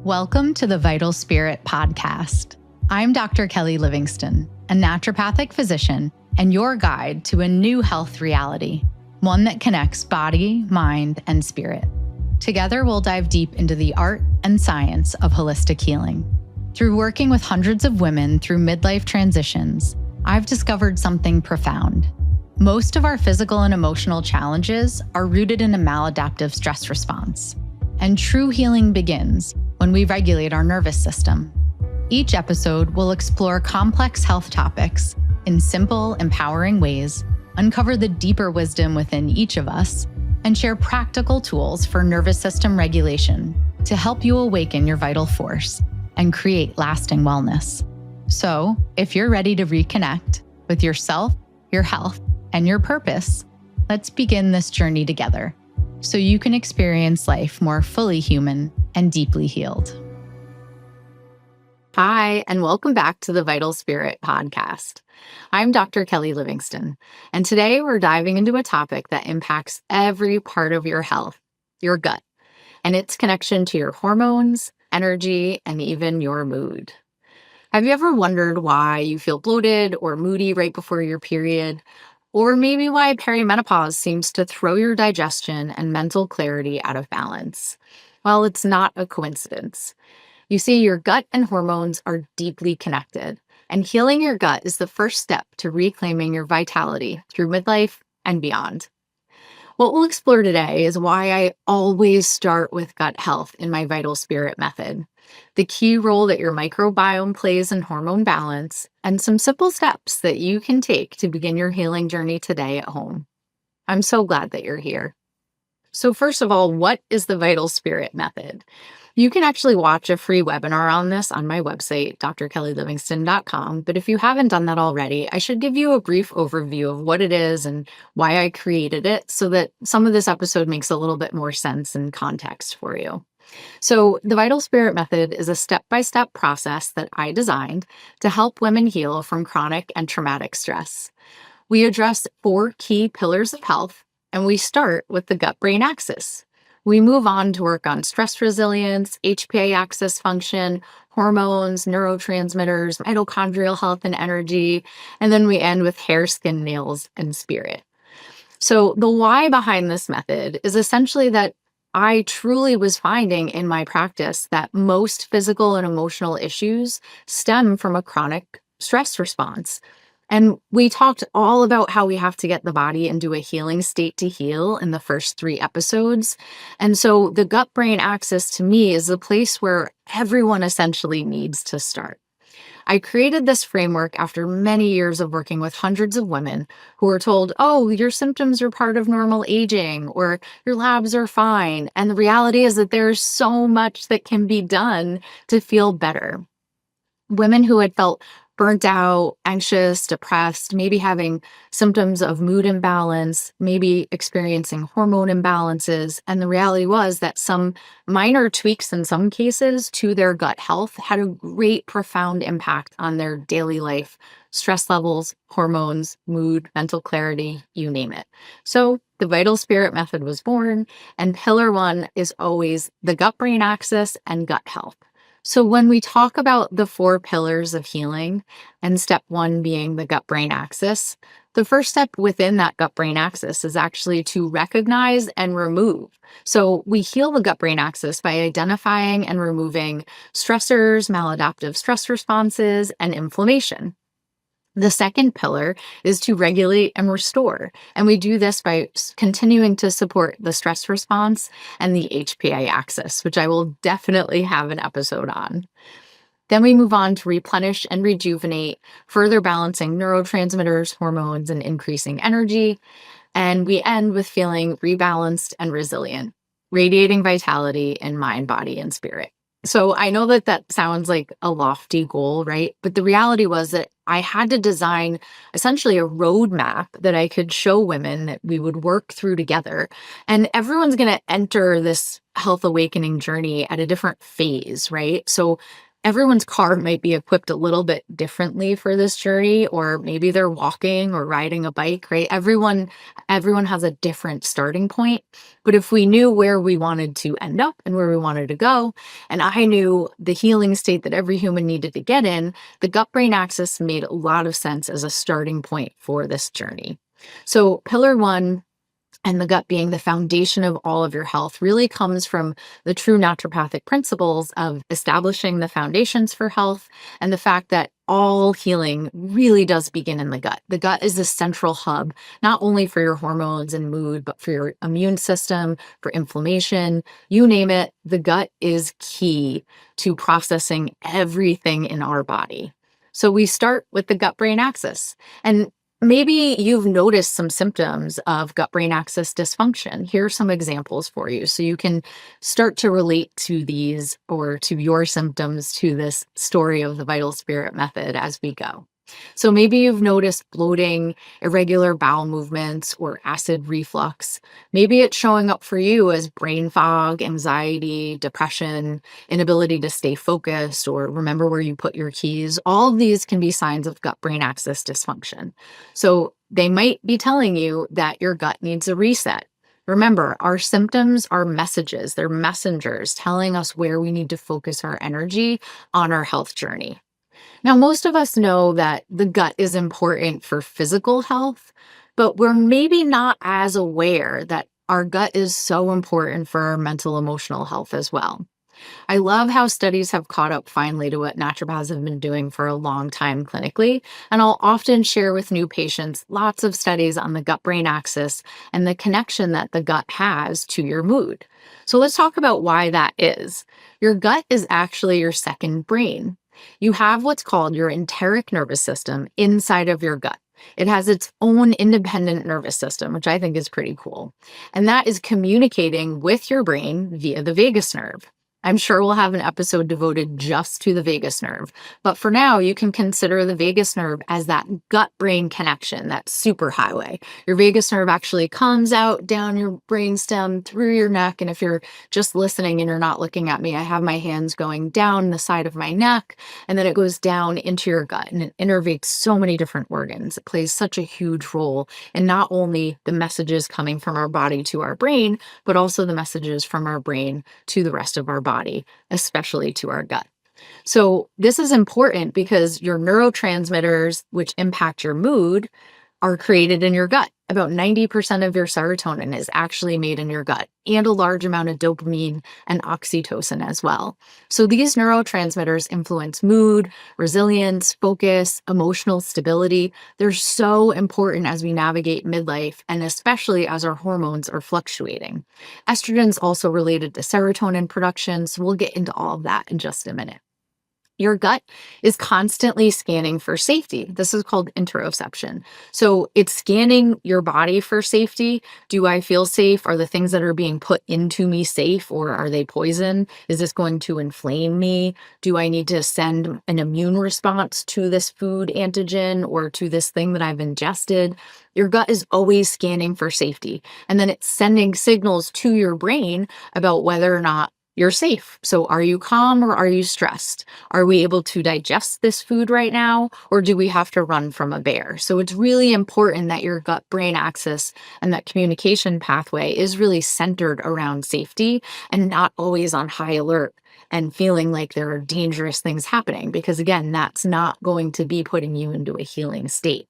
Welcome to the Vital Spirit podcast. I'm Dr. Kelly Livingston, a naturopathic physician and your guide to a new health reality, one that connects body, mind, and spirit. Together, we'll dive deep into the art and science of holistic healing. Through working with hundreds of women through midlife transitions, I've discovered something profound. Most of our physical and emotional challenges are rooted in a maladaptive stress response. And true healing begins when we regulate our nervous system. Each episode will explore complex health topics in simple, empowering ways, uncover the deeper wisdom within each of us, and share practical tools for nervous system regulation to help you awaken your vital force and create lasting wellness. So, if you're ready to reconnect with yourself, your health, and your purpose, let's begin this journey together so you can experience life more fully human and deeply healed. Hi, and welcome back to the Vital Spirit podcast. I'm Dr. Kelly Livingston, and today we're diving into a topic that impacts every part of your health, your gut, and its connection to your hormones, energy, and even your mood. Have you ever wondered why you feel bloated or moody right before your period? Or maybe why perimenopause seems to throw your digestion and mental clarity out of balance? Well, it's not a coincidence. You see, your gut and hormones are deeply connected, and healing your gut is the first step to reclaiming your vitality through midlife and beyond. What we'll explore today is why I always start with gut health in my Vital Spirit method, the key role that your microbiome plays in hormone balance, and some simple steps that you can take to begin your healing journey today at home. I'm so glad that you're here. So first of all, what is the Vital Spirit method? You can actually watch a free webinar on this on my website, drkellylivingston.com. But if you haven't done that already, I should give you a brief overview of what it is and why I created it so that some of this episode makes a little bit more sense and context for you. So the Vital Spirit method is a step-by-step process that I designed to help women heal from chronic and traumatic stress. We address 4 key pillars of health, and we start with the gut-brain axis. We move on to work on stress resilience, HPA axis function, hormones, neurotransmitters, mitochondrial health and energy, and then we end with hair, skin, nails, and spirit. So the why behind this method is essentially that I truly was finding in my practice that most physical and emotional issues stem from a chronic stress response. And we talked all about how we have to get the body into a healing state to heal in the first 3 episodes. And so the gut-brain axis to me is the place where everyone essentially needs to start. I created this framework after many years of working with hundreds of women who were told, oh, your symptoms are part of normal aging, or your labs are fine. And the reality is that there's so much that can be done to feel better. Women who had felt burnt out, anxious, depressed, maybe having symptoms of mood imbalance, maybe experiencing hormone imbalances. And the reality was that some minor tweaks in some cases to their gut health had a great, profound impact on their daily life, stress levels, hormones, mood, mental clarity, you name it. So the Vital Spirit method was born, and pillar 1 is always the gut-brain axis and gut health. So when we talk about the 4 pillars of healing, and step 1 being the gut-brain axis, the first step within that gut-brain axis is actually to recognize and remove. So we heal the gut-brain axis by identifying and removing stressors, maladaptive stress responses, and inflammation. The second pillar is to regulate and restore. And we do this by continuing to support the stress response and the HPA axis, which I will definitely have an episode on. Then we move on to replenish and rejuvenate, further balancing neurotransmitters, hormones, and increasing energy. And we end with feeling rebalanced and resilient, radiating vitality in mind, body, and spirit. So I know that that sounds like a lofty goal, right? But the reality was that I had to design essentially a roadmap that I could show women that we would work through together. And everyone's going to enter this health awakening journey at a different phase, right? So Everyone's car might be equipped a little bit differently for this journey, or maybe they're walking or riding a bike, right? Everyone has a different starting point. But if we knew where we wanted to end up and where we wanted to go, and I knew the healing state that every human needed to get in, the gut-brain axis made a lot of sense as a starting point for this journey. So pillar one, and the gut being the foundation of all of your health, really comes from the true naturopathic principles of establishing the foundations for health and the fact that all healing really does begin in the gut. The gut is the central hub, not only for your hormones and mood, but for your immune system, for inflammation, you name it. The gut is key to processing everything in our body. So we start with the gut brain axis. And maybe you've noticed some symptoms of gut brain axis dysfunction. Here are some examples for you so you can start to relate to these or to your symptoms to this story of the Vital Spirit method as we go. So maybe you've noticed bloating, irregular bowel movements, or acid reflux. Maybe it's showing up for you as brain fog, anxiety, depression, inability to stay focused, or remember where you put your keys. All of these can be signs of gut brain axis dysfunction. So they might be telling you that your gut needs a reset. Remember, our symptoms are messages, they're messengers telling us where we need to focus our energy on our health journey. Now, most of us know that the gut is important for physical health, but we're maybe not as aware that our gut is so important for our mental emotional health as well. I love how studies have caught up finally to what naturopaths have been doing for a long time clinically, and I'll often share with new patients lots of studies on the gut brain axis and the connection that the gut has to your mood. So let's talk about why that is. Your gut is actually your second brain. You have what's called your enteric nervous system inside of your gut. It has its own independent nervous system, which I think is pretty cool. And that is communicating with your brain via the vagus nerve. I'm sure we'll have an episode devoted just to the vagus nerve. But for now, you can consider the vagus nerve as that gut-brain connection, that superhighway. Your vagus nerve actually comes out down your brainstem through your neck. And if you're just listening and you're not looking at me, I have my hands going down the side of my neck, and then it goes down into your gut, and it innervates so many different organs. It plays such a huge role in not only the messages coming from our body to our brain, but also the messages from our brain to the rest of our body, especially to our gut. So this is important because your neurotransmitters, which impact your mood, are created in your gut. About 90% of your serotonin is actually made in your gut, and a large amount of dopamine and oxytocin as well. So these neurotransmitters influence mood, resilience, focus, emotional stability. They're so important as we navigate midlife, and especially as our hormones are fluctuating. Estrogen's also related to serotonin production, so we'll get into all of that in just a minute. Your gut is constantly scanning for safety. This is called interoception. So it's scanning your body for safety. Do I feel safe? Are the things that are being put into me safe, or are they poison? Is this going to inflame me? Do I need to send an immune response to this food antigen or to this thing that I've ingested? Your gut is always scanning for safety. And then it's sending signals to your brain about whether or not you're safe. So are you calm or are you stressed? Are we able to digest this food right now, or do we have to run from a bear? So it's really important that your gut brain axis and that communication pathway is really centered around safety and not always on high alert and feeling like there are dangerous things happening, because again, that's not going to be putting you into a healing state.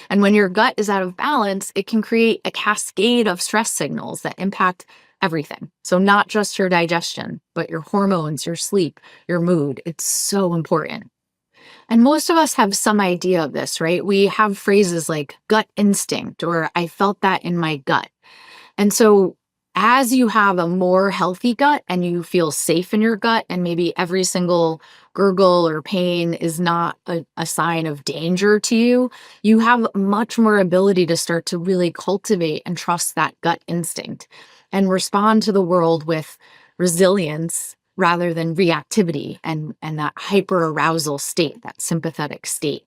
And when your gut is out of balance, it can create a cascade of stress signals that impact everything. So not just your digestion, but your hormones, your sleep, your mood. It's so important. And most of us have some idea of this, right? We have phrases like gut instinct, or I felt that in my gut. And so as you have a more healthy gut and you feel safe in your gut, and maybe every single gurgle or pain is not a sign of danger to you, you have much more ability to start to really cultivate and trust that gut instinct and respond to the world with resilience rather than reactivity and that hyper arousal state, that sympathetic state.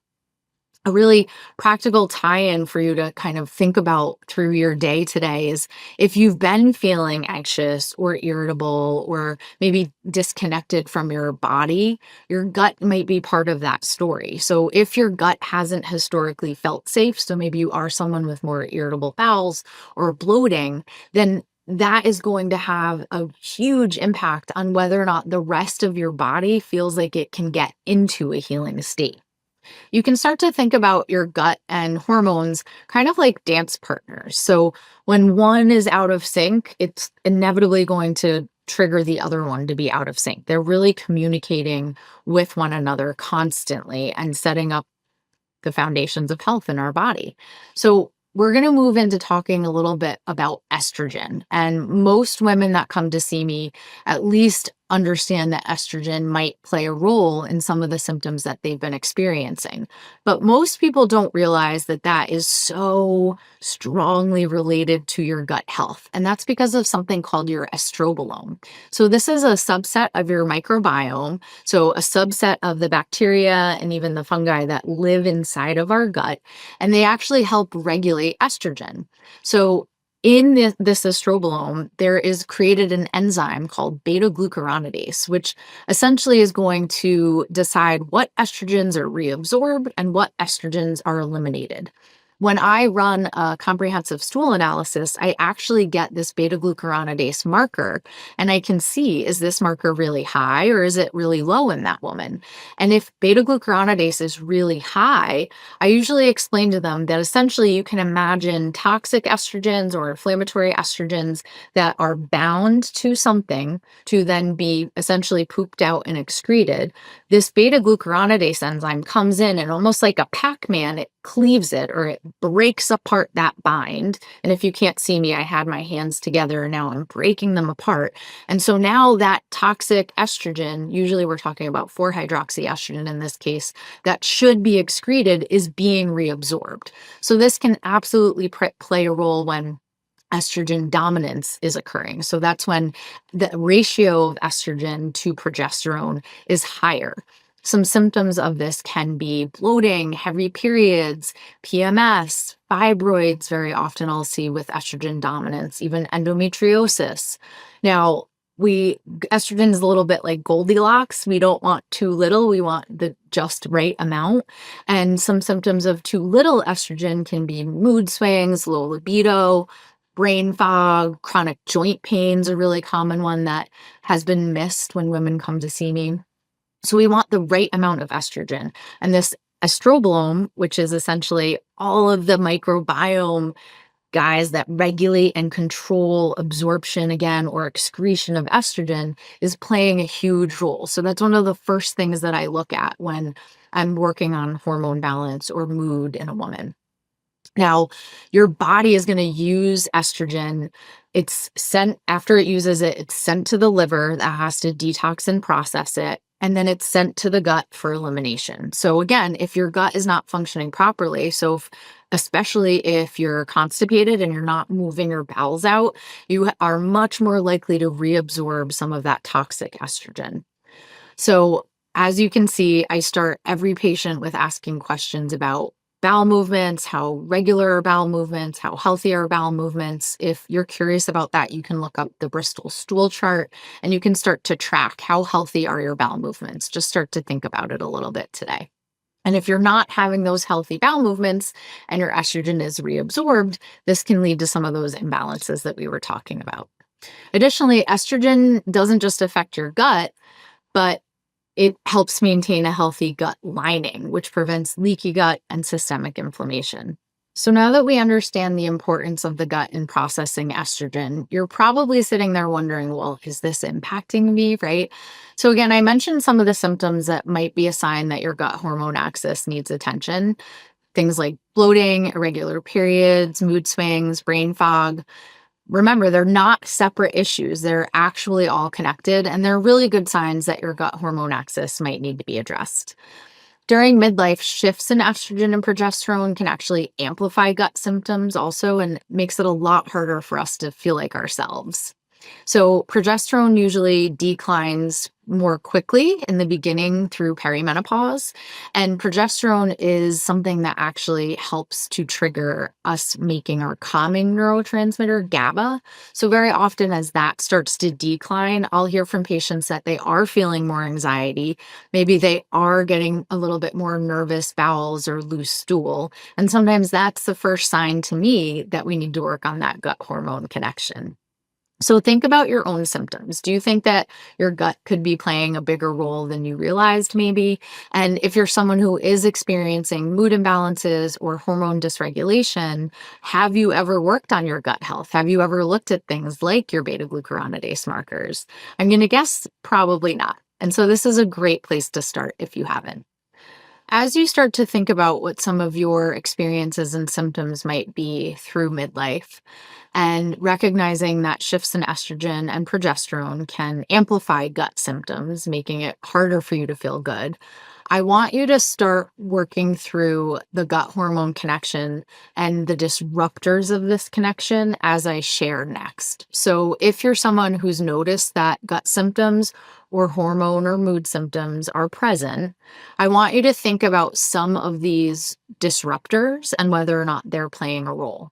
A really practical tie-in for you to kind of think about through your day today is if you've been feeling anxious or irritable or maybe disconnected from your body, your gut might be part of that story. So if your gut hasn't historically felt safe, so maybe you are someone with more irritable bowels or bloating, then that is going to have a huge impact on whether or not the rest of your body feels like it can get into a healing state. You can start to think about your gut and hormones kind of like dance partners. So when one is out of sync, it's inevitably going to trigger the other one to be out of sync. They're really communicating with one another constantly and setting up the foundations of health in our body. So, we're going to move into talking a little bit about estrogen. And most women that come to see me at least understand that estrogen might play a role in some of the symptoms that they've been experiencing. But most people don't realize that that is so strongly related to your gut health. And that's because of something called your estrobolome. So, this is a subset of your microbiome, so a subset of the bacteria and even the fungi that live inside of our gut, and they actually help regulate estrogen. So in this estrobolome, there is created an enzyme called beta-glucuronidase, which essentially is going to decide what estrogens are reabsorbed and what estrogens are eliminated. When I run a comprehensive stool analysis, I actually get this beta-glucuronidase marker, and I can see, is this marker really high or is it really low in that woman? And if beta-glucuronidase is really high, I usually explain to them that essentially you can imagine toxic estrogens or inflammatory estrogens that are bound to something to then be essentially pooped out and excreted. This beta-glucuronidase enzyme comes in and almost like a Pac-Man, it cleaves it or it breaks apart that bind. And if you can't see me, I had my hands together and now I'm breaking them apart. And so now that toxic estrogen, usually we're talking about 4-hydroxyestrogen in this case, that should be excreted is being reabsorbed. So this can absolutely play a role when estrogen dominance is occurring. So that's when the ratio of estrogen to progesterone is higher. Some symptoms of this can be bloating, heavy periods, PMS, fibroids, very often I'll see with estrogen dominance, even endometriosis. Now, estrogen is a little bit like Goldilocks. We don't want too little, we want the just right amount. And some symptoms of too little estrogen can be mood swings, low libido, brain fog, chronic joint pains, a really common one that has been missed when women come to see me. So we want the right amount of estrogen. And this estrobolome, which is essentially all of the microbiome guys that regulate and control absorption again or excretion of estrogen, is playing a huge role. So that's one of the first things that I look at when I'm working on hormone balance or mood in a woman. Now, your body is going to use estrogen. It's sent, after it uses it, it's sent to the liver that has to detox and process it. And then it's sent to the gut for elimination. So again, if your gut is not functioning properly, especially if you're constipated and you're not moving your bowels out, you are much more likely to reabsorb some of that toxic estrogen. So as you can see, I start every patient with asking questions about bowel movements, how regular are bowel movements, how healthy are bowel movements. If you're curious about that, you can look up the Bristol stool chart and you can start to track how healthy are your bowel movements. Just start to think about it a little bit today. And if you're not having those healthy bowel movements and your estrogen is reabsorbed, this can lead to some of those imbalances that we were talking about. Additionally, estrogen doesn't just affect your gut, but it helps maintain a healthy gut lining, which prevents leaky gut and systemic inflammation. So now that we understand the importance of the gut in processing estrogen, you're probably sitting there wondering, well, is this impacting me, right? So again, I mentioned some of the symptoms that might be a sign that your gut hormone axis needs attention. Things like bloating, irregular periods, mood swings, brain fog. Remember, they're not separate issues. They're actually all connected, and they're really good signs that your gut hormone axis might need to be addressed. During midlife, shifts in estrogen and progesterone can actually amplify gut symptoms also, and makes it a lot harder for us to feel like ourselves. So, progesterone usually declines more quickly in the beginning through perimenopause. And progesterone is something that actually helps to trigger us making our calming neurotransmitter, GABA. So, very often, as that starts to decline, I'll hear from patients that they are feeling more anxiety. Maybe they are getting a little bit more nervous bowels or loose stool. And sometimes that's the first sign to me that we need to work on that gut hormone connection. So think about your own symptoms. Do you think that your gut could be playing a bigger role than you realized, maybe? And if you're someone who is experiencing mood imbalances or hormone dysregulation, have you ever worked on your gut health? Have you ever looked at things like your beta glucuronidase markers? I'm going to guess probably not. And so this is a great place to start if you haven't. As you start to think about what some of your experiences and symptoms might be through midlife, and recognizing that shifts in estrogen and progesterone can amplify gut symptoms, making it harder for you to feel good, I want you to start working through the gut hormone connection and the disruptors of this connection as I share next. So, if you're someone who's noticed that gut symptoms or hormone or mood symptoms are present, I want you to think about some of these disruptors and whether or not they're playing a role.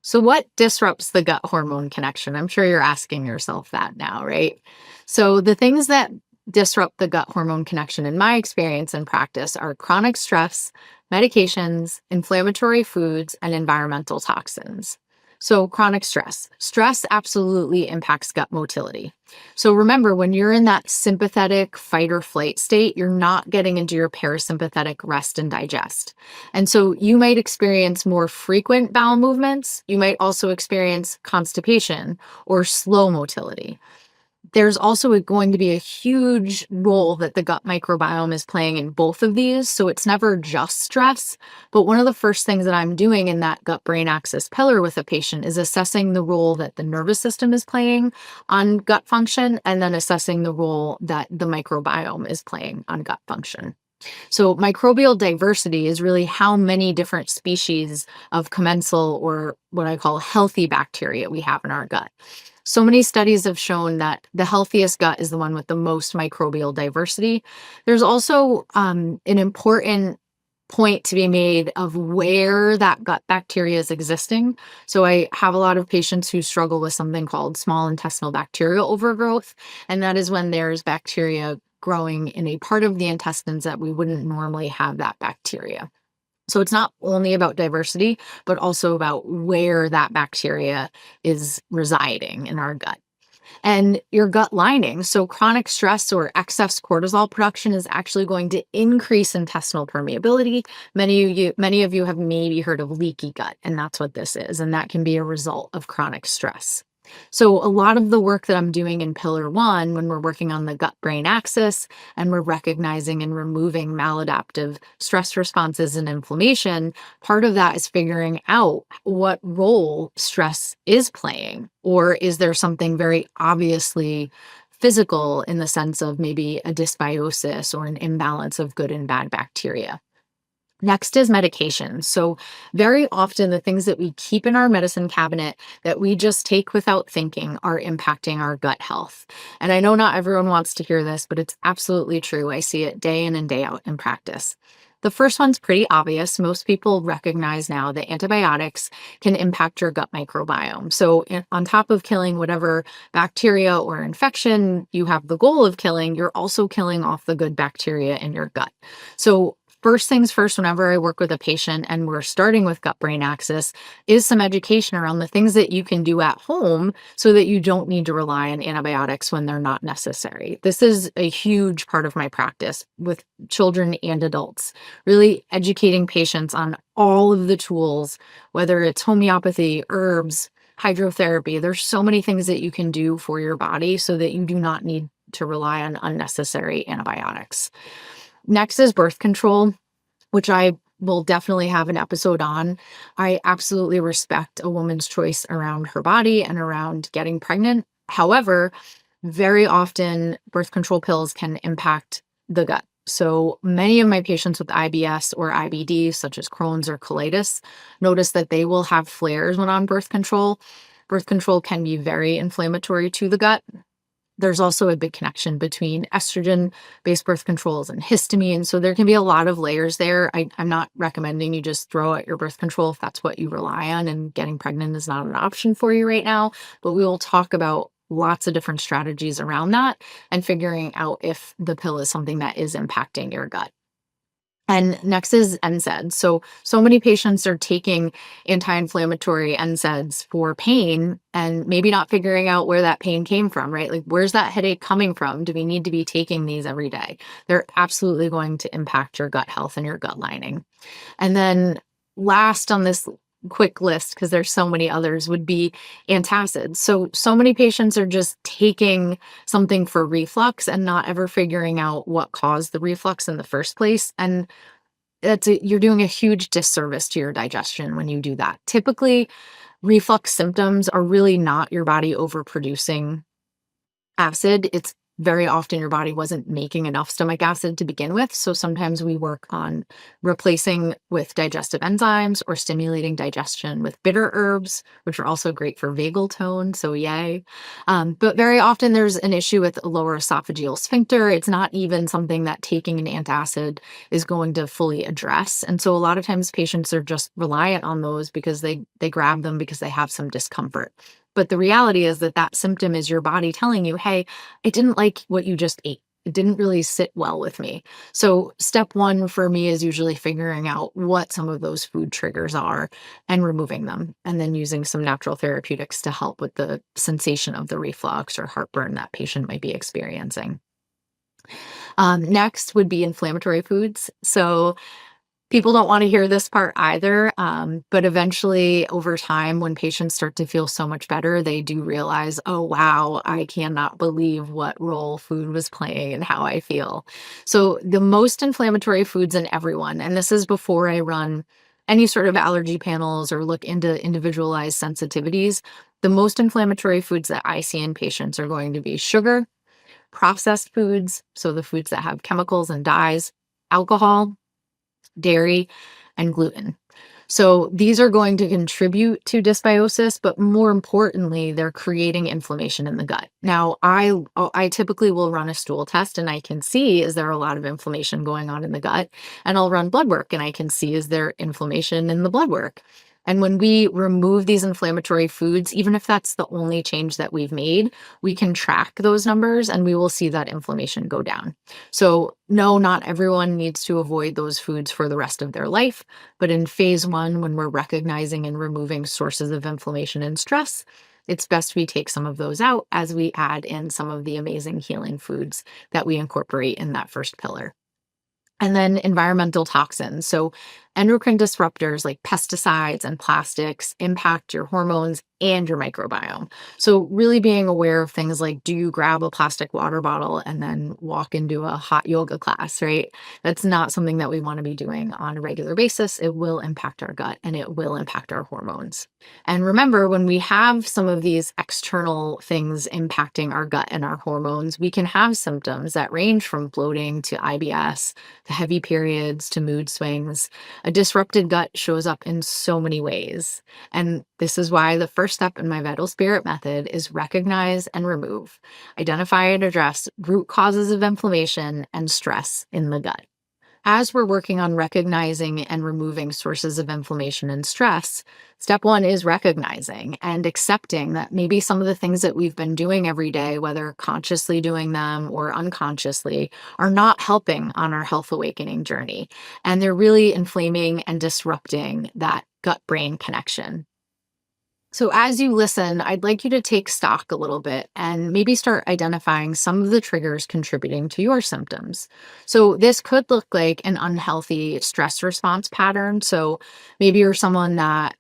So, what disrupts the gut hormone connection? I'm sure you're asking yourself that now, right? So, the things that disrupt the gut hormone connection, in my experience and practice, are chronic stress, medications, inflammatory foods, and environmental toxins. So, chronic stress. Stress absolutely impacts gut motility. So, remember, when you're in that sympathetic fight or flight state, you're not getting into your parasympathetic rest and digest. And so, you might experience more frequent bowel movements. You might also experience constipation or slow motility. There's also going to be a huge role that the gut microbiome is playing in both of these. So it's never just stress. But one of the first things that I'm doing in that gut brain axis pillar with a patient is assessing the role that the nervous system is playing on gut function, and then assessing the role that the microbiome is playing on gut function. So, microbial diversity is really how many different species of commensal, or what I call healthy bacteria, we have in our gut. So many studies have shown that the healthiest gut is the one with the most microbial diversity. There's also an important point to be made of where that gut bacteria is existing. So I have a lot of patients who struggle with something called small intestinal bacterial overgrowth, and that is when there's bacteria growing in a part of the intestines that we wouldn't normally have that bacteria. So it's not only about diversity, but also about where that bacteria is residing in our gut. And your gut lining. So chronic stress or excess cortisol production is actually going to increase intestinal permeability. Many of you have maybe heard of leaky gut, and that's what this is. And that can be a result of chronic stress. So a lot of the work that I'm doing in pillar one, when we're working on the gut brain axis and we're recognizing and removing maladaptive stress responses and inflammation, part of that is figuring out what role stress is playing. Or is there something very obviously physical in the sense of maybe a dysbiosis or an imbalance of good and bad bacteria? Next is medication. So, very often, the things that we keep in our medicine cabinet that we just take without thinking are impacting our gut health. And I know not everyone wants to hear this, but it's absolutely true. I see it day in and day out in practice. The first one's pretty obvious. Most people recognize now that antibiotics can impact your gut microbiome. So, on top of killing whatever bacteria or infection you have the goal of killing, you're also killing off the good bacteria in your gut. So, first things first, whenever I work with a patient and we're starting with gut brain axis, is some education around the things that you can do at home so that you don't need to rely on antibiotics when they're not necessary. This is a huge part of my practice with children and adults, really educating patients on all of the tools, whether it's homeopathy, herbs, hydrotherapy. There's so many things that you can do for your body so that you do not need to rely on unnecessary antibiotics. Next is birth control, which I will definitely have an episode on. I absolutely respect a woman's choice around her body and around getting pregnant. However, very often birth control pills can impact the gut. So many of my patients with IBS or IBD, such as Crohn's or colitis, notice that they will have flares when on birth control. Birth control can be very inflammatory to the gut. There's also a big connection between estrogen-based birth controls and histamine, so there can be a lot of layers there. I'm not recommending you just throw out your birth control if that's what you rely on, and getting pregnant is not an option for you right now, but we will talk about lots of different strategies around that and figuring out if the pill is something that is impacting your gut. And next is NSAIDs. So many patients are taking anti-inflammatory NSAIDs for pain and maybe not figuring out where that pain came from, right? Like, where's that headache coming from? Do we need to be taking these every day? They're absolutely going to impact your gut health and your gut lining. And then last on this quick list, because there's so many others, would be antacids. So many patients are just taking something for reflux and not ever figuring out what caused the reflux in the first place. And you're doing a huge disservice to your digestion when you do that. Typically, reflux symptoms are really not your body overproducing acid. It's very often your body wasn't making enough stomach acid to begin with. So sometimes we work on replacing with digestive enzymes or stimulating digestion with bitter herbs, which are also great for vagal tone. So yay. But very often there's an issue with a lower esophageal sphincter. It's not even something that taking an antacid is going to fully address. And so a lot of times patients are just reliant on those because they grab them because they have some discomfort. But the reality is that that symptom is your body telling you, hey, I didn't like what you just ate. It didn't really sit well with me. So step one for me is usually figuring out what some of those food triggers are and removing them, and then using some natural therapeutics to help with the sensation of the reflux or heartburn that patient might be experiencing. Next would be inflammatory foods. So people don't want to hear this part either, but eventually over time, when patients start to feel so much better, they do realize, oh, wow, I cannot believe what role food was playing in how I feel. So the most inflammatory foods in everyone, and this is before I run any sort of allergy panels or look into individualized sensitivities, the most inflammatory foods that I see in patients are going to be sugar, processed foods, so the foods that have chemicals and dyes, alcohol, dairy, and gluten. So these are going to contribute to dysbiosis, but more importantly, they're creating inflammation in the gut. Now, I typically will run a stool test and I can see, is there a lot of inflammation going on in the gut? And I'll run blood work and I can see, is there inflammation in the blood work? And when we remove these inflammatory foods, even if that's the only change that we've made, we can track those numbers and we will see that inflammation go down. So no, not everyone needs to avoid those foods for the rest of their life. But in phase one, when we're recognizing and removing sources of inflammation and stress, it's best we take some of those out as we add in some of the amazing healing foods that we incorporate in that first pillar. And then environmental toxins. So endocrine disruptors like pesticides and plastics impact your hormones and your microbiome. So really being aware of things like, do you grab a plastic water bottle and then walk into a hot yoga class, right? That's not something that we want to be doing on a regular basis. It will impact our gut and it will impact our hormones. And remember, when we have some of these external things impacting our gut and our hormones, we can have symptoms that range from bloating to IBS, to heavy periods, to mood swings. A disrupted gut shows up in so many ways. And this is why the first step in my Vital Spirit method is recognize and remove, identify and address root causes of inflammation and stress in the gut. As we're working on recognizing and removing sources of inflammation and stress, step one is recognizing and accepting that maybe some of the things that we've been doing every day, whether consciously doing them or unconsciously, are not helping on our health awakening journey. And they're really inflaming and disrupting that gut-brain connection. So, as you listen, I'd like you to take stock a little bit and maybe start identifying some of the triggers contributing to your symptoms. So, this could look like an unhealthy stress response pattern. So, maybe you're someone that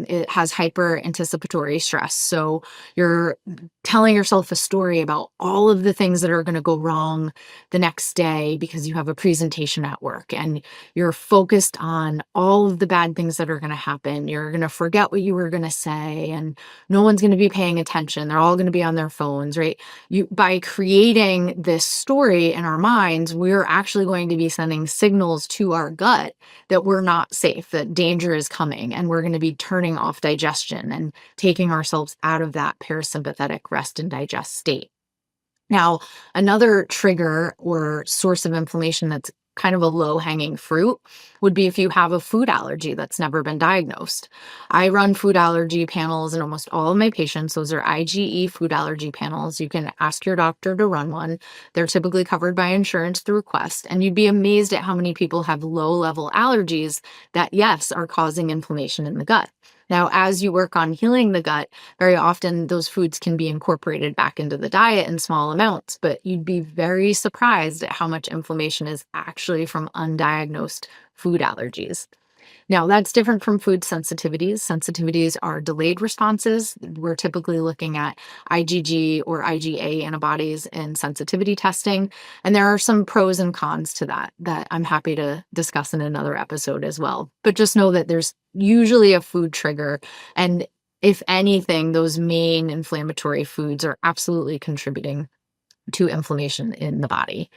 it has hyper anticipatory stress. So, you're telling yourself a story about all of the things that are going to go wrong the next day because you have a presentation at work and you're focused on all of the bad things that are going to happen. You're going to forget what you were going to say and no one's going to be paying attention. They're all going to be on their phones, right? By creating this story in our minds, we're actually going to be sending signals to our gut that we're not safe, that danger is coming, and we're going to be be turning off digestion and taking ourselves out of that parasympathetic rest and digest state. Now, another trigger or source of inflammation that's kind of a low hanging fruit would be if you have a food allergy that's never been diagnosed. I run food allergy panels in almost all of my patients. Those are IgE food allergy panels. You can ask your doctor to run one. They're typically covered by insurance through Quest. And you'd be amazed at how many people have low level allergies that, yes, are causing inflammation in the gut. Now, as you work on healing the gut, very often those foods can be incorporated back into the diet in small amounts, but you'd be very surprised at how much inflammation is actually from undiagnosed food allergies. Now, that's different from food sensitivities. Sensitivities are delayed responses. We're typically looking at IgG or IgA antibodies in sensitivity testing. And there are some pros and cons to that I'm happy to discuss in another episode as well. But just know that there's usually a food trigger. And if anything, those main inflammatory foods are absolutely contributing to inflammation in the body.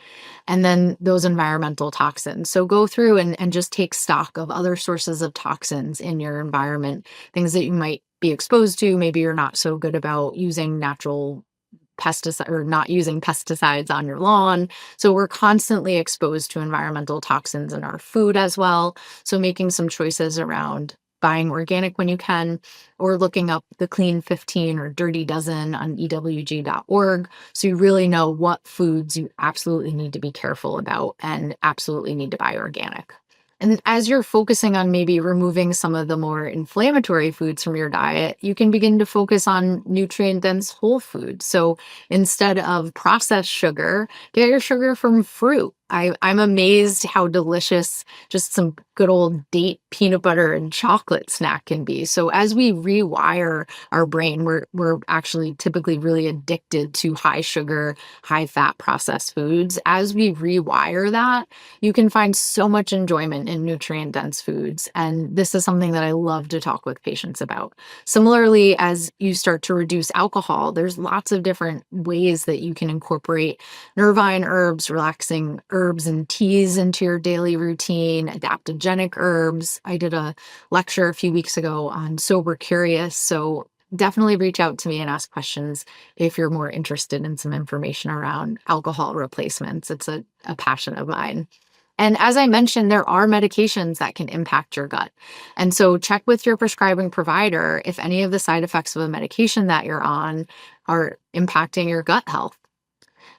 And then those environmental toxins. So go through and just take stock of other sources of toxins in your environment, things that you might be exposed to. Maybe you're not so good about using natural pesticide or not using pesticides on your lawn. So we're constantly exposed to environmental toxins in our food as well. So making some choices around buying organic when you can, or looking up the Clean 15 or Dirty Dozen on ewg.org. So you really know what foods you absolutely need to be careful about and absolutely need to buy organic. And as you're focusing on maybe removing some of the more inflammatory foods from your diet, you can begin to focus on nutrient-dense whole foods. So instead of processed sugar, get your sugar from fruit. I'm amazed how delicious just some good old date peanut butter and chocolate snack can be. So as we rewire our brain, we're actually typically really addicted to high sugar, high fat processed foods. As we rewire that, you can find so much enjoyment in nutrient dense foods. And this is something that I love to talk with patients about. Similarly, as you start to reduce alcohol, there's lots of different ways that you can incorporate nervine herbs, relaxing herbs and teas into your daily routine, adaptogenic herbs. I did a lecture a few weeks ago on Sober Curious. So definitely reach out to me and ask questions if you're more interested in some information around alcohol replacements. It's a passion of mine. And as I mentioned, there are medications that can impact your gut. And so check with your prescribing provider if any of the side effects of a medication that you're on are impacting your gut health.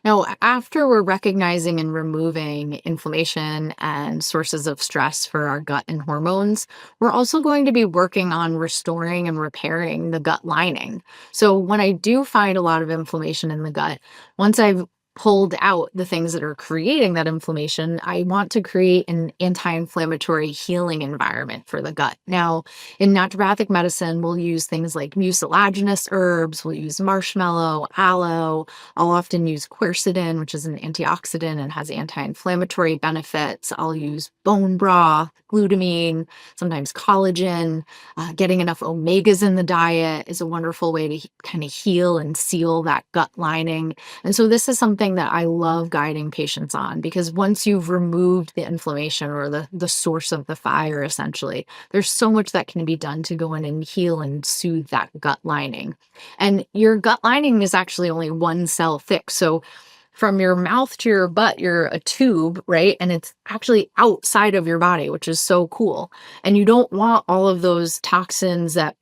Now, after we're recognizing and removing inflammation and sources of stress for our gut and hormones, we're also going to be working on restoring and repairing the gut lining. So when I do find a lot of inflammation in the gut, once I've pulled out the things that are creating that inflammation, I want to create an anti-inflammatory healing environment for the gut. Now, in naturopathic medicine, we'll use things like mucilaginous herbs, we'll use marshmallow, aloe. I'll often use quercetin, which is an antioxidant and has anti-inflammatory benefits. I'll use bone broth, glutamine, sometimes collagen. Getting enough omegas in the diet is a wonderful way to kind of heal and seal that gut lining. And so this is something that I love guiding patients on, because once you've removed the inflammation or the source of the fire, essentially, there's so much that can be done to go in and heal and soothe that gut lining. And your gut lining is actually only one cell thick. So from your mouth to your butt, you're a tube, right? And it's actually outside of your body, which is so cool. And you don't want all of those toxins that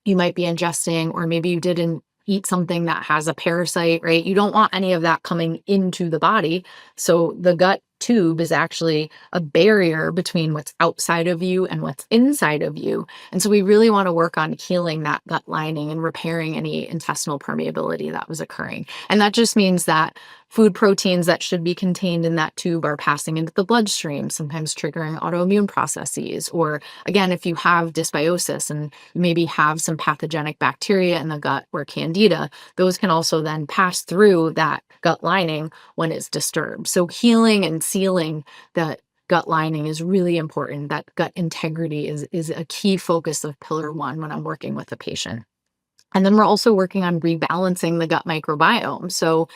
you might be ingesting, or maybe you didn't eat something that has a parasite, right? You don't want any of that coming into the body. So the gut tube is actually a barrier between what's outside of you and what's inside of you. And so we really want to work on healing that gut lining and repairing any intestinal permeability that was occurring. And that just means that food proteins that should be contained in that tube are passing into the bloodstream, sometimes triggering autoimmune processes. Or again, if you have dysbiosis and maybe have some pathogenic bacteria in the gut or candida, those can also then pass through that gut lining when it's disturbed. So healing and sealing the gut lining is really important. That gut integrity is a key focus of pillar one when I'm working with a patient. And then we're also working on rebalancing the gut microbiome. So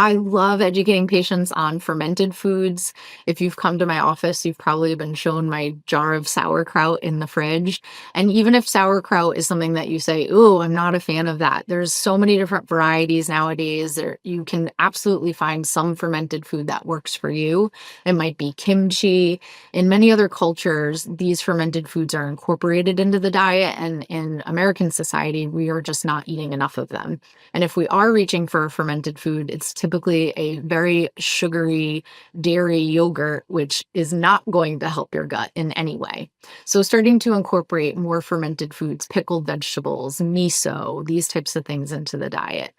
I love educating patients on fermented foods. If you've come to my office, you've probably been shown my jar of sauerkraut in the fridge. And even if sauerkraut is something that you say, "Ooh, I'm not a fan of that," there's so many different varieties nowadays. You can absolutely find some fermented food that works for you. It might be kimchi. In many other cultures, these fermented foods are incorporated into the diet, and in American society, we are just not eating enough of them. And if we are reaching for a fermented food, it's typically a very sugary dairy yogurt, which is not going to help your gut in any way. So, starting to incorporate more fermented foods, pickled vegetables, miso, these types of things into the diet.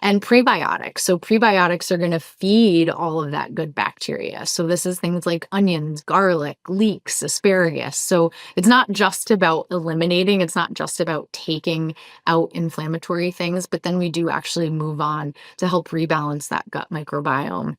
And prebiotics. So, prebiotics are going to feed all of that good bacteria. So, this is things like onions, garlic, leeks, asparagus. So, it's not just about eliminating, it's not just about taking out inflammatory things, but then we do actually move on to help rebalance that gut microbiome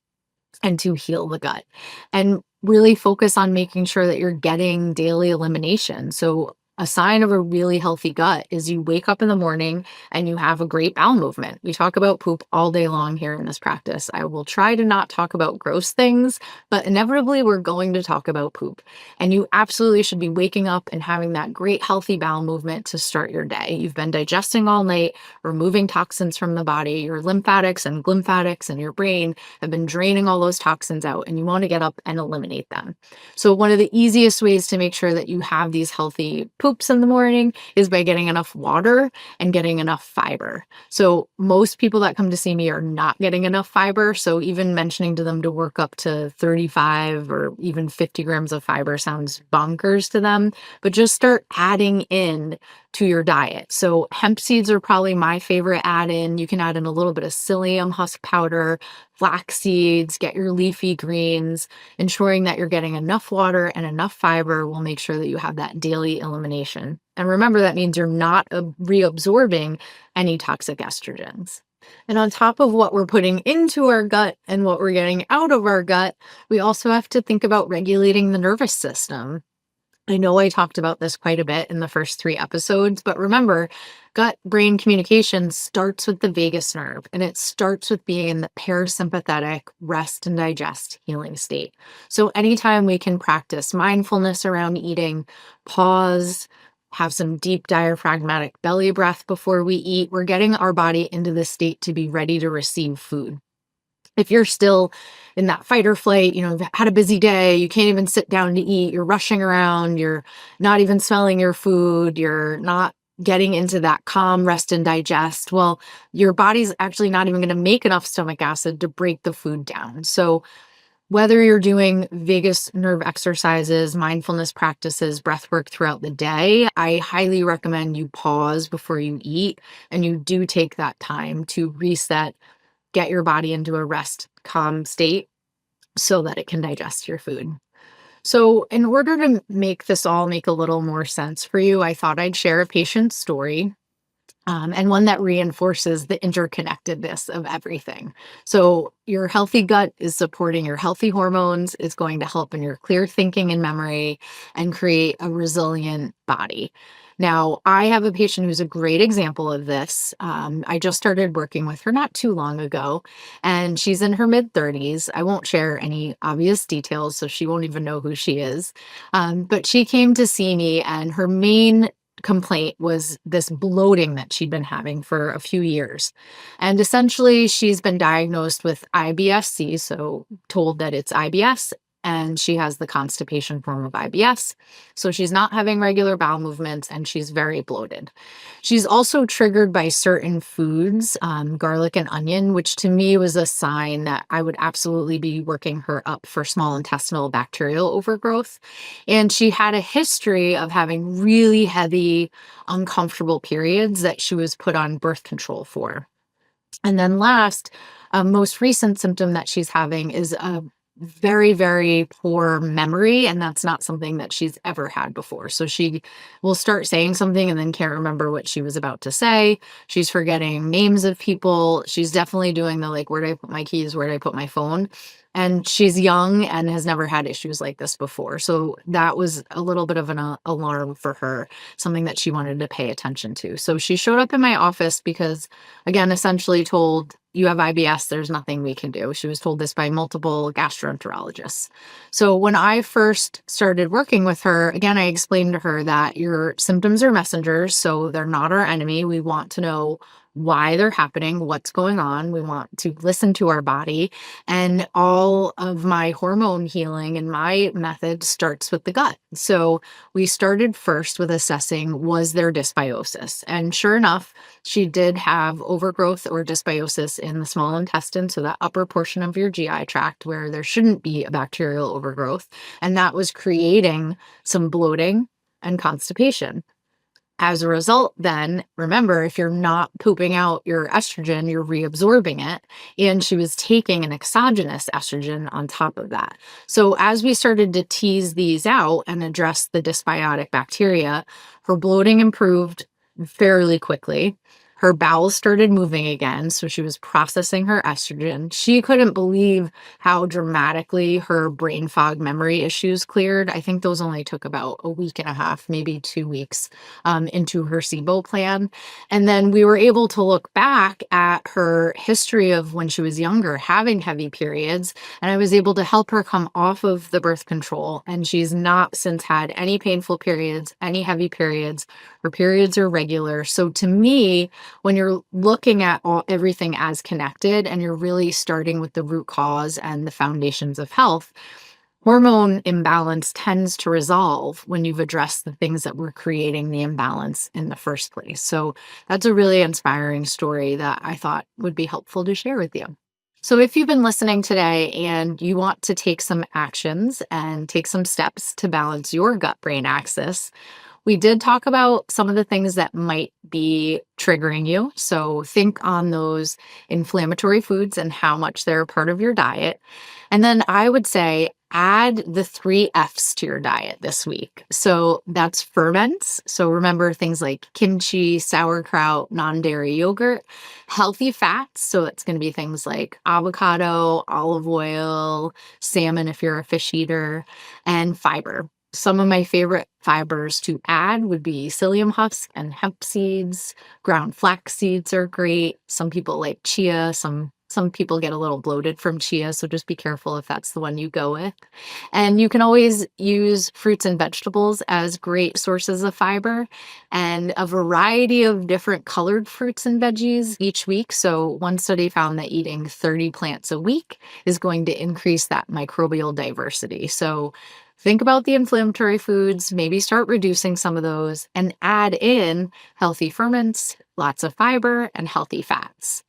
and to heal the gut and really focus on making sure that you're getting daily elimination. So, a sign of a really healthy gut is you wake up in the morning and you have a great bowel movement. We talk about poop all day long here in this practice. I will try to not talk about gross things, but inevitably we're going to talk about poop. And you absolutely should be waking up and having that great healthy bowel movement to start your day. You've been digesting all night, removing toxins from the body. Your lymphatics and glymphatics and your brain have been draining all those toxins out, and you want to get up and eliminate them. So, one of the easiest ways to make sure that you have these healthy poops in the morning is by getting enough water and getting enough fiber. So, most people that come to see me are not getting enough fiber. So, even mentioning to them to work up to 35 or even 50 grams of fiber sounds bonkers to them, but just start adding in to your diet. So, hemp seeds are probably my favorite add in. You can add in a little bit of psyllium husk powder, flax seeds, get your leafy greens. Ensuring that you're getting enough water and enough fiber will make sure that you have that daily elimination. And remember, that means you're not reabsorbing any toxic estrogens. And on top of what we're putting into our gut and what we're getting out of our gut, we also have to think about regulating the nervous system. I know I talked about this quite a bit in the first 3 episodes, but remember, gut brain communication starts with the vagus nerve, and it starts with being in the parasympathetic rest and digest healing state. So, anytime we can practice mindfulness around eating, pause, have some deep diaphragmatic belly breath before we eat, we're getting our body into the state to be ready to receive food. If you're still in that fight or flight, you've had a busy day, you can't even sit down to eat, you're rushing around, you're not even smelling your food, you're not getting into that calm rest and digest. Well, your body's actually not even going to make enough stomach acid to break the food down. So, whether you're doing vagus nerve exercises, mindfulness practices, breath work throughout the day, I highly recommend you pause before you eat and you do take that time to reset, get your body into a rest, calm state so that it can digest your food. So, in order to make this all make a little more sense for you, I thought I'd share a patient's story and one that reinforces the interconnectedness of everything. So, your healthy gut is supporting your healthy hormones, is going to help in your clear thinking and memory, and create a resilient body. Now, I have a patient who's a great example of this. I just started working with her not too long ago, and she's in her mid 30s. I won't share any obvious details, so she won't even know who she is. But she came to see me, and her main complaint was this bloating that she'd been having for a few years. And essentially, she's been diagnosed with IBS-C, so told that it's IBS, and she has the constipation form of IBS. So she's not having regular bowel movements and she's very bloated. She's also triggered by certain foods, garlic and onion, which to me was a sign that I would absolutely be working her up for small intestinal bacterial overgrowth. And she had a history of having really heavy, uncomfortable periods that she was put on birth control for. And then last, most recent symptom that she's having is a very, very poor memory, and that's not something that she's ever had before. So she will start saying something and then can't remember what she was about to say. She's forgetting names of people. She's definitely doing the like, where did I put my keys? Where did I put my phone? And she's young and has never had issues like this before. So that was a little bit of an alarm for her, something that she wanted to pay attention to. So she showed up in my office because, again, essentially told you have IBS, there's nothing we can do. She was told this by multiple gastroenterologists. So when I first started working with her, again, I explained to her that your symptoms are messengers, so they're not our enemy. We want to know why they're happening, what's going on. We want to listen to our body. And all of my hormone healing and my method starts with the gut. So we started first with assessing, was there dysbiosis? And sure enough, she did have overgrowth or dysbiosis in the small intestine, so that upper portion of your GI tract where there shouldn't be a bacterial overgrowth. And that was creating some bloating and constipation. As a result, then remember, if you're not pooping out your estrogen, you're reabsorbing it. And she was taking an exogenous estrogen on top of that. So as we started to tease these out and address the dysbiotic bacteria, her bloating improved fairly quickly. Her bowels started moving again, so she was processing her estrogen. She couldn't believe how dramatically her brain fog memory issues cleared. I think those only took about a week and a half, maybe 2 weeks into her SIBO plan. And then we were able to look back at her history of when she was younger, having heavy periods, and I was able to help her come off of the birth control. And she's not since had any painful periods, any heavy periods. Her periods are regular. So to me, when you're looking at everything as connected and you're really starting with the root cause and the foundations of health, hormone imbalance tends to resolve when you've addressed the things that were creating the imbalance in the first place. So that's a really inspiring story that I thought would be helpful to share with you. So if you've been listening today and you want to take some actions and take some steps to balance your gut-brain axis, we did talk about some of the things that might be triggering you. So think on those inflammatory foods and how much they're a part of your diet. And then I would say add the 3 F's to your diet this week. So that's ferments. So remember things like kimchi, sauerkraut, non-dairy yogurt, healthy fats. So it's going to be things like avocado, olive oil, salmon if you're a fish eater, and fiber. Some of my favorite fibers to add would be psyllium husk and hemp seeds. Ground flax seeds are great. Some people like chia. Some people get a little bloated from chia, so just be careful if that's the one you go with. And you can always use fruits and vegetables as great sources of fiber and a variety of different colored fruits and veggies each week. So one study found that eating 30 plants a week is going to increase that microbial diversity. So think about the inflammatory foods, maybe start reducing some of those and add in healthy ferments, lots of fiber, and healthy fats.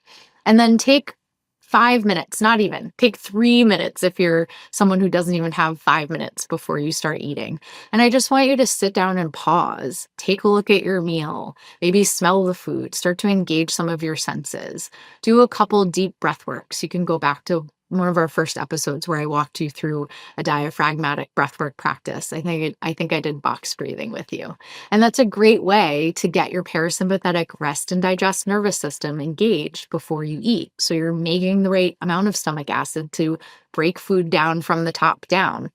And then take 5 minutes, not even, take 3 minutes if you're someone who doesn't even have 5 minutes before you start eating. And I just want you to sit down and pause, take a look at your meal, maybe smell the food, start to engage some of your senses. Do a couple deep breath works. You can go back to one of our first episodes where I walked you through a diaphragmatic breathwork practice. I think I did box breathing with you. And that's a great way to get your parasympathetic rest and digest nervous system engaged before you eat. So you're making the right amount of stomach acid to break food down from the top down.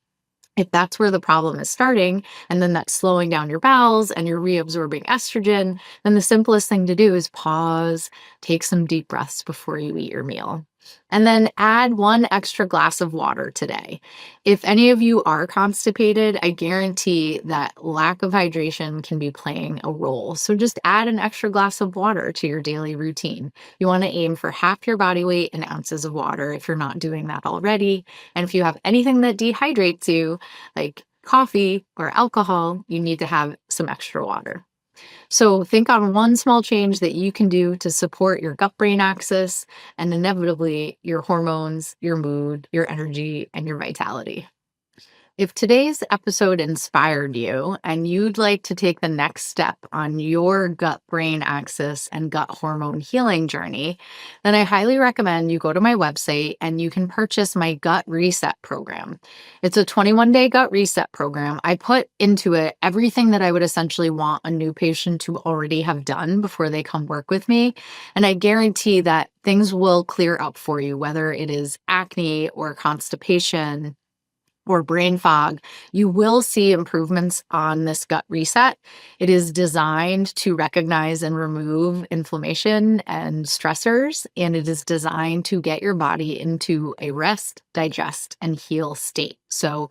If that's where the problem is starting, and then that's slowing down your bowels and you're reabsorbing estrogen, then the simplest thing to do is pause, take some deep breaths before you eat your meal. And then add 1 extra glass of water today. If any of you are constipated, I guarantee that lack of hydration can be playing a role. So just add an extra glass of water to your daily routine. You want to aim for half your body weight in ounces of water if you're not doing that already. And if you have anything that dehydrates you, like coffee or alcohol, you need to have some extra water. So think on one small change that you can do to support your gut-brain axis and inevitably your hormones, your mood, your energy, and your vitality. If today's episode inspired you and you'd like to take the next step on your gut-brain axis and gut hormone healing journey, then I highly recommend you go to my website and you can purchase my Gut Reset program. It's a 21-day gut reset program. I put into it everything that I would essentially want a new patient to already have done before they come work with me. And I guarantee that things will clear up for you, whether it is acne or constipation or brain fog, you will see improvements on this gut reset. It is designed to recognize and remove inflammation and stressors, and it is designed to get your body into a rest, digest, and heal state. So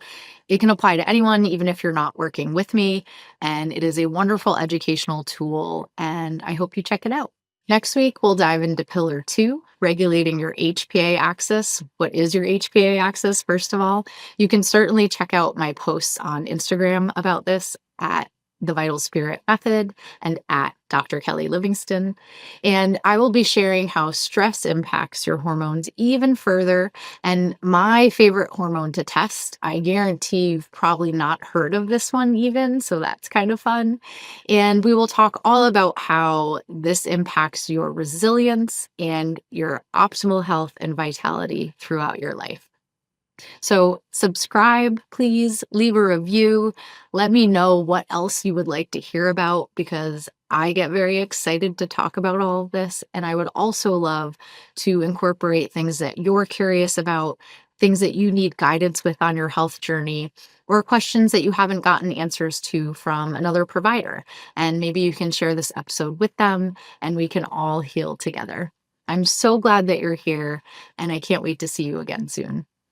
it can apply to anyone, even if you're not working with me. And it is a wonderful educational tool, and I hope you check it out. Next week, we'll dive into pillar 2, regulating your HPA axis. What is your HPA axis, first of all? You can certainly check out my posts on Instagram about this at The Vital Spirit Method and at Dr. Kelly Livingston. And I will be sharing how stress impacts your hormones even further. And my favorite hormone to test, I guarantee you've probably not heard of this one even, so that's kind of fun. And we will talk all about how this impacts your resilience and your optimal health and vitality throughout your life. So subscribe, please leave a review. Let me know what else you would like to hear about, because I get very excited to talk about all of this. And I would also love to incorporate things that you're curious about, things that you need guidance with on your health journey, or questions that you haven't gotten answers to from another provider. And maybe you can share this episode with them and we can all heal together. I'm so glad that you're here, and I can't wait to see you again soon.